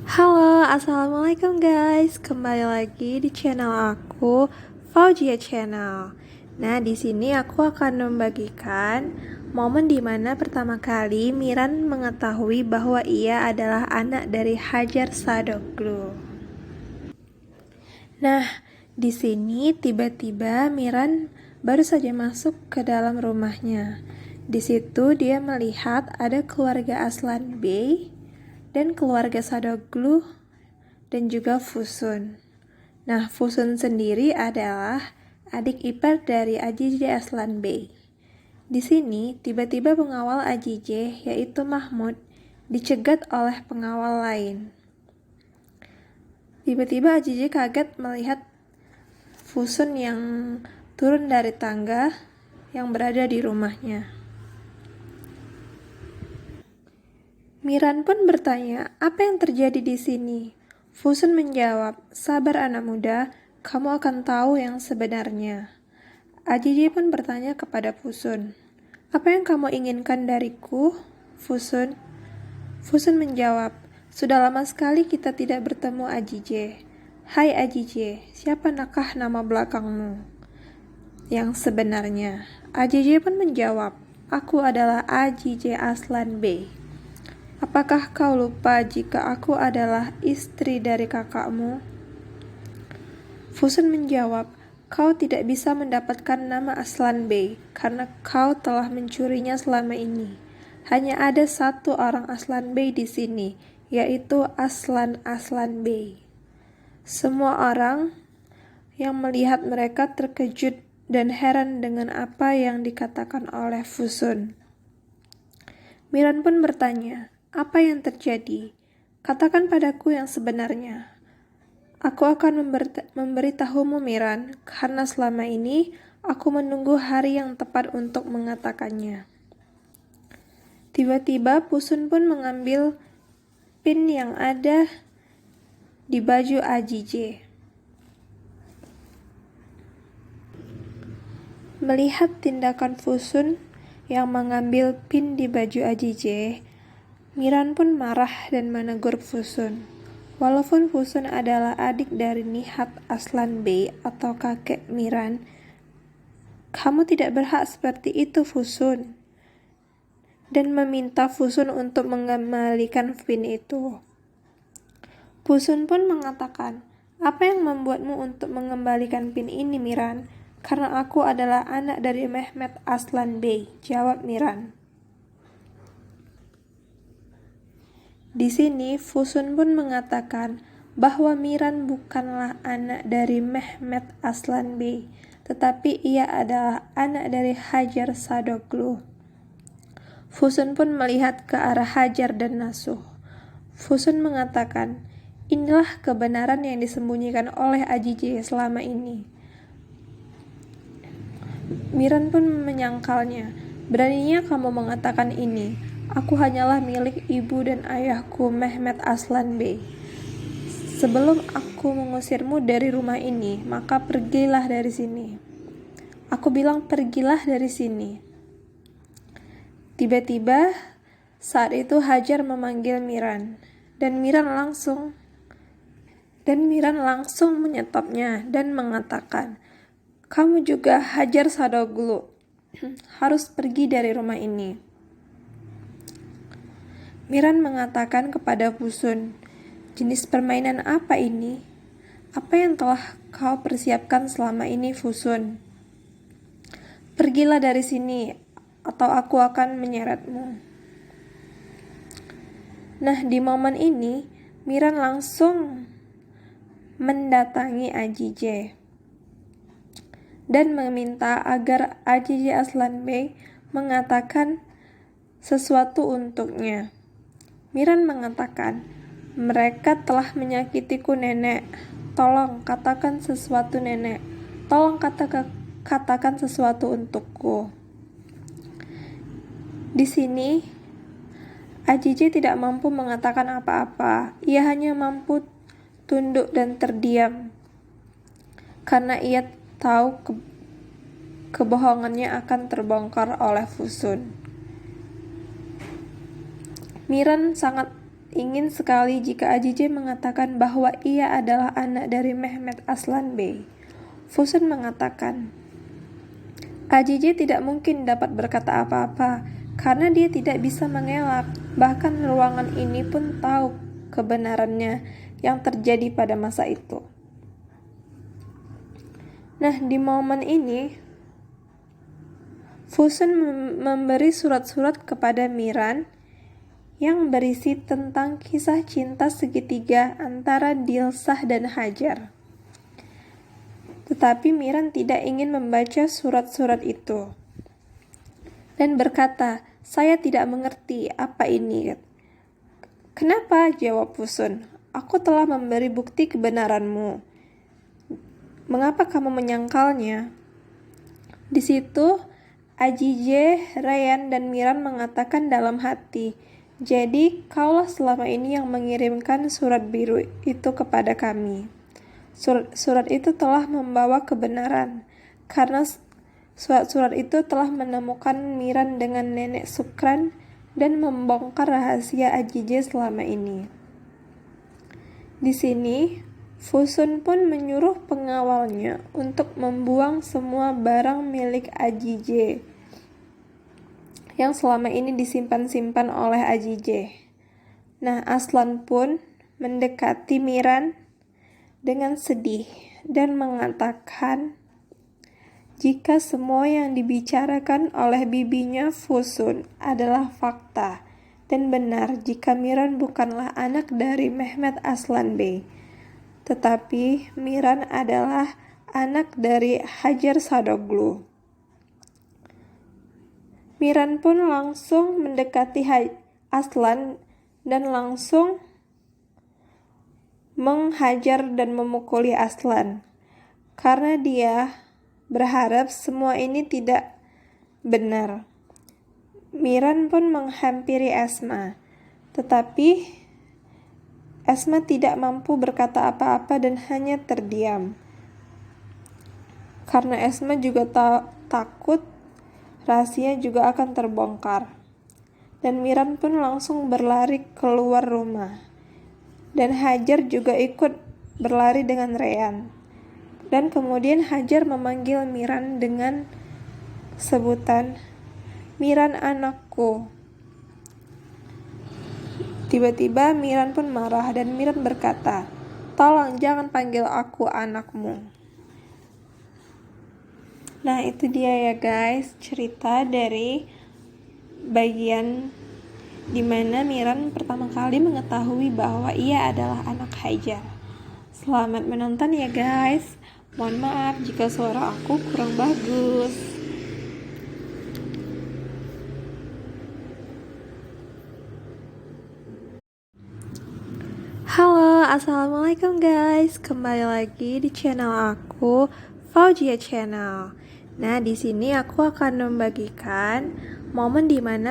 Halo, assalamualaikum guys. Kembali lagi di channel aku, Fauzia Channel. Nah, di sini aku akan membagikan momen dimana pertama kali Miran mengetahui bahwa ia adalah anak dari Hajar Sadoglu. Nah, di sini tiba-tiba Miran baru saja masuk ke dalam rumahnya. Di situ dia melihat ada keluarga Aslan Bey dan keluarga Sadoglu dan juga Fusun. Nah, Fusun sendiri adalah adik ipar dari Ajije Aslan Bey. Di sini, tiba-tiba pengawal Ajije, yaitu Mahmud, dicegat oleh pengawal lain. Tiba-tiba Ajije kaget melihat Fusun yang turun dari tangga yang berada di rumahnya. Miran pun bertanya, apa yang terjadi di sini? Fusun menjawab, sabar anak muda, kamu akan tahu yang sebenarnya. Ajiji pun bertanya kepada Fusun, apa yang kamu inginkan dariku, Fusun? Fusun menjawab, sudah lama sekali kita tidak bertemu Ajije. Hai Ajije, siapa nakah nama belakangmu? Yang sebenarnya. Ajije pun menjawab, aku adalah Ajije Aslan Bey. Apakah kau lupa jika aku adalah istri dari kakakmu? Fusun menjawab, kau tidak bisa mendapatkan nama Aslan Bey karena kau telah mencurinya selama ini. Hanya ada satu orang Aslan Bey di sini, yaitu Aslan Bey. Semua orang yang melihat mereka terkejut dan heran dengan apa yang dikatakan oleh Fusun. Miran pun bertanya, apa yang terjadi? Katakan padaku yang sebenarnya. Aku akan memberitahumu Miran, karena selama ini aku menunggu hari yang tepat untuk mengatakannya. Tiba-tiba Fusun pun mengambil pin yang ada di baju Ajije. Melihat tindakan Fusun yang mengambil pin di baju Ajije, Miran pun marah dan menegur Fusun. Walaupun Fusun adalah adik dari Nihat Aslan Bey atau kakek Miran, kamu tidak berhak seperti itu Fusun. Dan meminta Fusun untuk mengembalikan pin itu. Fusun pun mengatakan, apa yang membuatmu untuk mengembalikan pin ini Miran? Karena aku adalah anak dari Mehmet Aslan Bey, jawab Miran. Di sini, Fusun pun mengatakan bahwa Miran bukanlah anak dari Mehmet Aslan Bey, tetapi ia adalah anak dari Hajar Sadoglu. Fusun pun melihat ke arah Hajar dan Nasuh. Fusun mengatakan, inilah kebenaran yang disembunyikan oleh Ajije selama ini. Miran pun menyangkalnya, beraninya kamu mengatakan ini. Aku hanyalah milik ibu dan ayahku Mehmet Aslan Bey. Sebelum aku mengusirmu dari rumah ini, maka pergilah dari sini. Aku bilang pergilah dari sini. Tiba-tiba saat itu Hajar memanggil Miran, dan Miran langsung menyetopnya dan mengatakan, kamu juga Hajar Sadoglu, harus pergi dari rumah ini. Miran mengatakan kepada Fusun, jenis permainan apa ini? Apa yang telah kau persiapkan selama ini, Fusun? Pergilah dari sini, atau aku akan menyeretmu. Nah, di momen ini, Miran langsung mendatangi Ajije dan meminta agar Ajije Aslan Bey mengatakan sesuatu untuknya. Miran mengatakan, mereka telah menyakitiku nenek. Tolong katakan sesuatu nenek. Tolong katakan sesuatu untukku. Di sini, Ajije tidak mampu mengatakan apa-apa. Ia hanya mampu tunduk dan terdiam. Karena ia tahu kebohongannya akan terbongkar oleh Fusun. Miran sangat ingin sekali jika AJJ mengatakan bahwa ia adalah anak dari Mehmet Aslan Bey. Fusun mengatakan, AJJ tidak mungkin dapat berkata apa-apa, karena dia tidak bisa mengelak. Bahkan ruangan ini pun tahu kebenarannya yang terjadi pada masa itu. Nah, di momen ini, Fusun memberi surat-surat kepada Miran yang berisi tentang kisah cinta segitiga antara Dilsah dan Hajar. Tetapi Miran tidak ingin membaca surat-surat itu dan berkata, "Saya tidak mengerti apa ini." "Kenapa?" jawab Fusun. "Aku telah memberi bukti kebenaranmu. Mengapa kamu menyangkalnya?" Di situ AJJ, Ryan, dan Miran mengatakan dalam hati, "Jadi kaulah selama ini yang mengirimkan surat biru itu kepada kami." Surat itu telah membawa kebenaran, karena surat-surat itu telah menemukan Miran dengan nenek Sukran dan membongkar rahasia AJJ selama ini. Di sini, Fusun pun menyuruh pengawalnya untuk membuang semua barang milik AJJ yang selama ini disimpan-simpan oleh AJJ. Nah, Aslan pun mendekati Miran dengan sedih dan mengatakan jika semua yang dibicarakan oleh bibinya Fusun adalah fakta dan benar jika Miran bukanlah anak dari Mehmet Aslan Bey, tetapi Miran adalah anak dari Hajar Sadoglu. Miran pun langsung mendekati Aslan dan langsung menghajar dan memukuli Aslan karena dia berharap semua ini tidak benar. Miran pun menghampiri Esma, tetapi Esma tidak mampu berkata apa-apa dan hanya terdiam. Karena Esma juga takut rahasia juga akan terbongkar. Dan Miran pun langsung berlari keluar rumah. Dan Hajar juga ikut berlari dengan Ryan. Dan kemudian Hajar memanggil Miran dengan sebutan, "Miran anakku." Tiba-tiba Miran pun marah dan Miran berkata, "Tolong jangan panggil aku anakmu." Nah, itu dia ya guys, cerita dari bagian dimana Miran pertama kali mengetahui bahwa ia adalah anak Hajar. Selamat menonton ya guys. Mohon maaf jika suara aku kurang bagus. Halo, assalamualaikum guys. Kembali lagi di channel aku, Fauzia Channel. Nah, di sini aku akan membagikan momen dimana